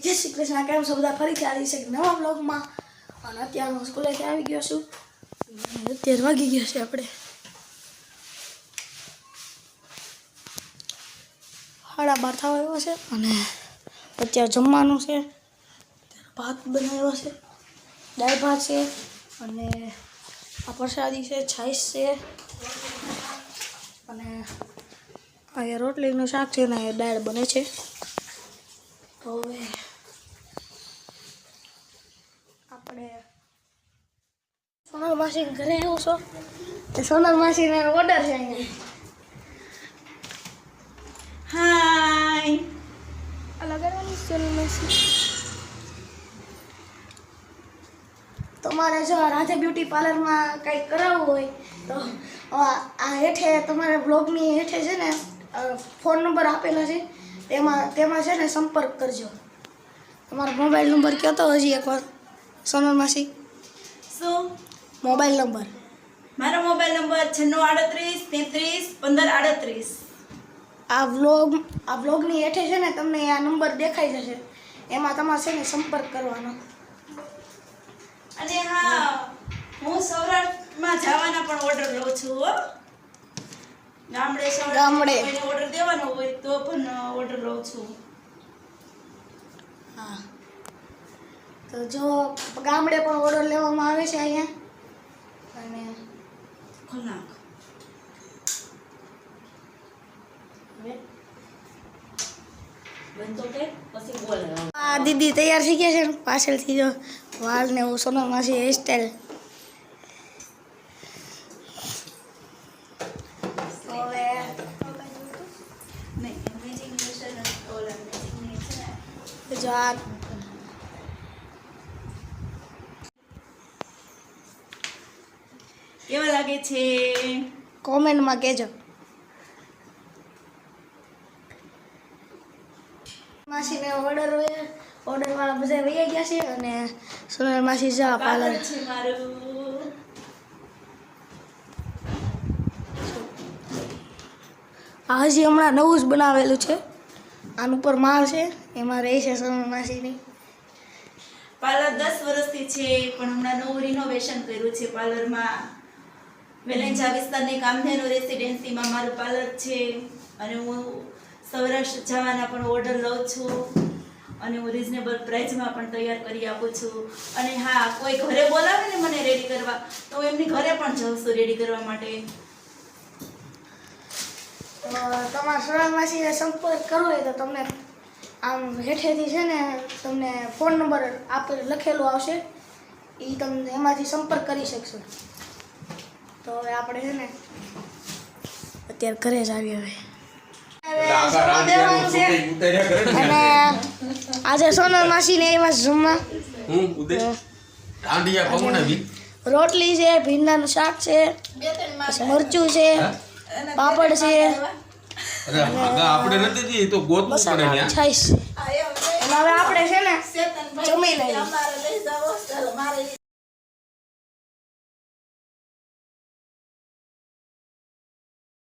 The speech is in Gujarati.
જય શ્રી કૃષ્ણ. કેમ છો બધા? ફરીથી આવી છે નવા બ્લોગમાં. અને અત્યારે હું સ્કૂલેથી આવી ગયો છું. અત્યારે વાગી ગયા છે આપણે 12:30 થવા આવ્યો છે. અને અત્યારે જમવાનું છે. ભાત બનાવ્યો છે, દાળ ભાત છે, અને આ પ્રસાદી છે, છાશ છે, અને અહીંયા રોટલીનું શાક છે ને દાળ બને છે. તો હવે આપણે સોનલ માસી ઘરે આવ્યો છો. સોનલ માસીને ઓર્ડર છે અહીંયા. હાય અલગ કરવાની સોનલ માસી. તમારે જો રાધે બ્યુટી પાર્લરમાં કંઈક કરાવવું હોય તો આ હેઠે તમારે બ્લોગની હેઠે છે ને ફોન નંબર આપેલા છે, તેમાં છે ને સંપર્ક કરજો. તમારો મોબાઈલ નંબર કહો તો હજી એકવાર સોનલ માસી. શું મોબાઈલ નંબર? મારો મોબાઈલ નંબર 9638331538. આ બ્લોગની હેઠે છે ને તમને આ નંબર દેખાઈ જશે, એમાં તમારે છે ને સંપર્ક કરવાનો. અને હા, હું સૌરાષ્ટ્રમાં જવાના પણ ઓર્ડર લઉં છું હો. ગામડે ઓર્ડર દેવાનો હોય તો પણ ઓર્ડર લઉં છું. હા, તો જો ગામડે પણ ઓર્ડર લેવામાં આવે છે અહીંયા. અને ખોનાક બનતો કે પછી બોલ. આ દીદી તૈયાર થઈ ગયા છે ને પાછળથી જો વાળ ને હું સોનલ માસી હેરસ્ટાઈલ. હવે નહીં મેજિક મિક્સર ઓલા મેજિક મિક્સર જો આ કેવા લાગે છે કોમેન્ટમાં કહેજો. માસીને ઓર્ડરવાળા બધા વહી ગયા છે. અને સોનલ માસી જા પાર્લર છે મારું. આ હજી હમણાં નવું જ બનાવેલું છે. આનું ઉપર માળ છે, એમાં રહી છે સોનલ માસીની. પાર્લર 10 વર્ષથી છે, પણ હમણાં નવું રિનોવેશન કર્યું છે પાર્લરમાં. વેલેન્જા વિસ્તારની કામધેનુ રેસિડેન્સીમાં મારું પાર્લર છે. અને હું સૌરાષ્ટ્ર જવાના પણ ઓર્ડર લઉં છું, અને હું રિઝનેબલ પ્રાઇસમાં પણ તૈયાર કરી આપું છું. અને હા, કોઈ ઘરે બોલાવે ને મને રેડી કરવા, તો હું એમની ઘરે પણ જાઉં છું રેડી કરવા માટે. તો તમારા સોનલ માસીને સંપર્ક કરવો હોય તો તમને આમ હેઠેથી છે ને તમને ફોન નંબર લખેલો આવશે, એ તમને એમાંથી સંપર્ક કરી શકશો. તો હવે આપણે છે ને અત્યારે ઘરે જ આવીએ. અને આજે સોનલ માસી ને એમાં જમવા રોટલી છે, ભીંડાનું શાક છે, મરચું છે, પાપડ છે, છાશ. અને હવે આપણે છે ને જમી લઈએ.